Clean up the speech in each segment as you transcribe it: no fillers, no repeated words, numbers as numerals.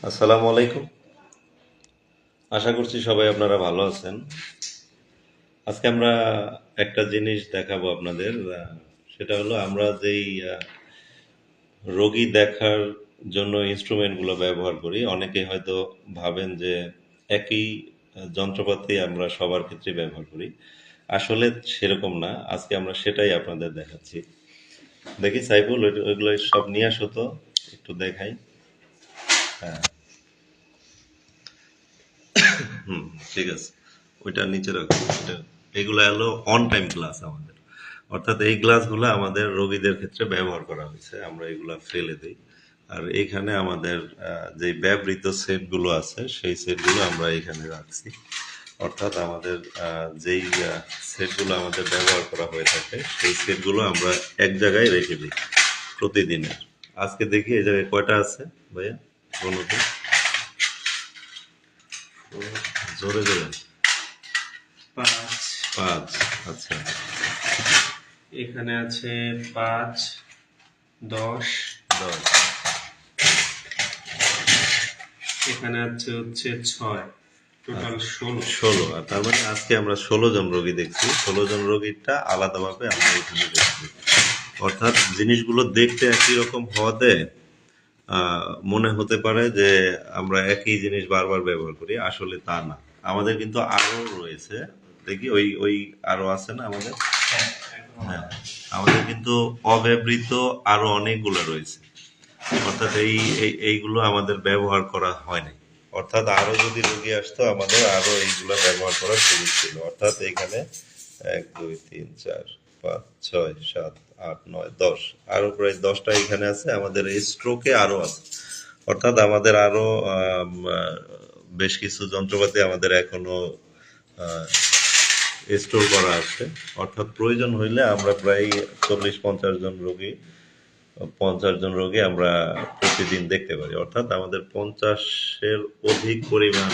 আসসালামু আলাইকুম। আশা করছি সবাই আপনারা ভালো আছেন। আজকে আমরা একটা জিনিস দেখাবো আপনাদের। সেটা হলো আমরা যেই রোগী দেখার জন্য ইনস্ট্রুমেন্টগুলো ব্যবহার করি, অনেকে হয়তো ভাবেন যে একই যন্ত্রপাতি আমরা সবার ক্ষেত্রে ব্যবহার করি। আসলে সেরকম না। আজকে আমরা সেটাই আপনাদের দেখাচ্ছি। দেখি সাইফুল, ওইগুলো সব নিয়ে আসো তো, একটু দেখাই। হ্যাঁ, হুম, ঠিক আছে। ওইটা নিচে রাখো। এগুলো হলো অন টাইম গ্লাস আমাদের। অর্থাৎ এই গ্লাসগুলো আমাদের রোগীদের ক্ষেত্রে ব্যবহার করা হয়েছে, আমরা এগুলা ফেলে দিই। আর এখানে আমাদের যে ব্যবহৃত সেটগুলো আছে সেই সেটগুলো আমরা এখানে রাখছি। অর্থাৎ আমাদের যেই সেটগুলো আমাদের ব্যবহার করা হয়ে থাকে সেই সেটগুলো আমরা এক জায়গায় রেখে দিই প্রতিদিনের। আজকে দেখি এই জায়গায় কয়টা আছে ভাইয়া, বলো তো। জোরে জোরে। পাঁচ। পাঁচ। আচ্ছা। এখানে আছে 5, 10। 10। এখানে হচ্ছে 6, টোটাল 16। 16। আর তার মানে আজকে আমরা 16 জন রোগী দেখছি। 16 জন রোগীরটা আলাদাভাবে আমরা এখানে দেখছি। অর্থাৎ জিনিসগুলো দেখতে একই রকম হওয়াতে মনে হতে পারে যে আমরা একই জিনিস বারবার ব্যবহার করি, আসলে তা না। আমাদের কিন্তু আরো রয়েছে। দেখি ওই ওই আরো আছে না আমাদের। হ্যাঁ, আমাদের কিন্তু অব্যবহৃত আরো অনেকগুলো রয়েছে। অর্থাৎ এইগুলো আমাদের ব্যবহার করা হয়নি। অর্থাৎ আরো যদি রোগী আসতো আমাদের আরো এইগুলো ব্যবহার করার সুযোগ ছিল। অর্থাৎ এখানে 1 2 3 4 5 6 7 8 9 10, আরো প্রায় 10টা এখানে আছে। আমাদের এই স্ট্রোকে আরো আছে। অর্থাৎ আমাদের আরো বেশ কিছু যন্ত্রপাতি আমাদের এখনো স্টোর করা আছে। অর্থাৎ প্রয়োজন হইলে আমরা প্রায় 40-50 জন রোগী আমরা প্রতিদিন দেখতে পারি। অর্থাৎ আমাদের 50-এর অধিক পরিমাণ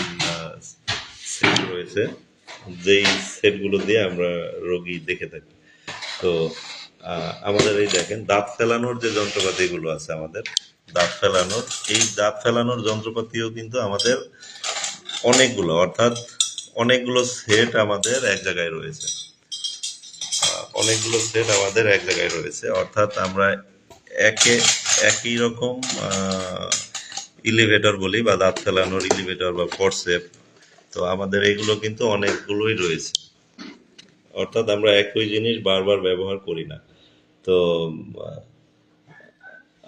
সেট রয়েছে, যেই সেটগুলো দিয়ে আমরা রোগী দেখে থাকি। তো আমাদের এই দেখেন দাঁত ফেলানোর যে যন্ত্রপাতিগুলো আছে আমাদের, দাঁত ফেলানোর, এই দাঁত ফেলানোর যন্ত্রপাতিও কিন্তু আমাদের অনেকগুলো, অর্থাৎ অনেকগুলো সেট আমাদের এক জায়গায় রয়েছে। অনেকগুলো সেট আমাদের এক জায়গায় রয়েছে। অর্থাৎ আমরা একে একই রকম ইলিভেটর বলি, বা দাঁত ফেলানোর ইলিভেটর বা ফোরসেপ। তো আমাদের এগুলো কিন্তু অনেকগুলোই রয়েছে। অর্থাৎ আমরা একই জিনিস বারবার ব্যবহার করি না। তো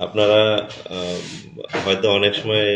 আপনারা হয়তো অনেক সময়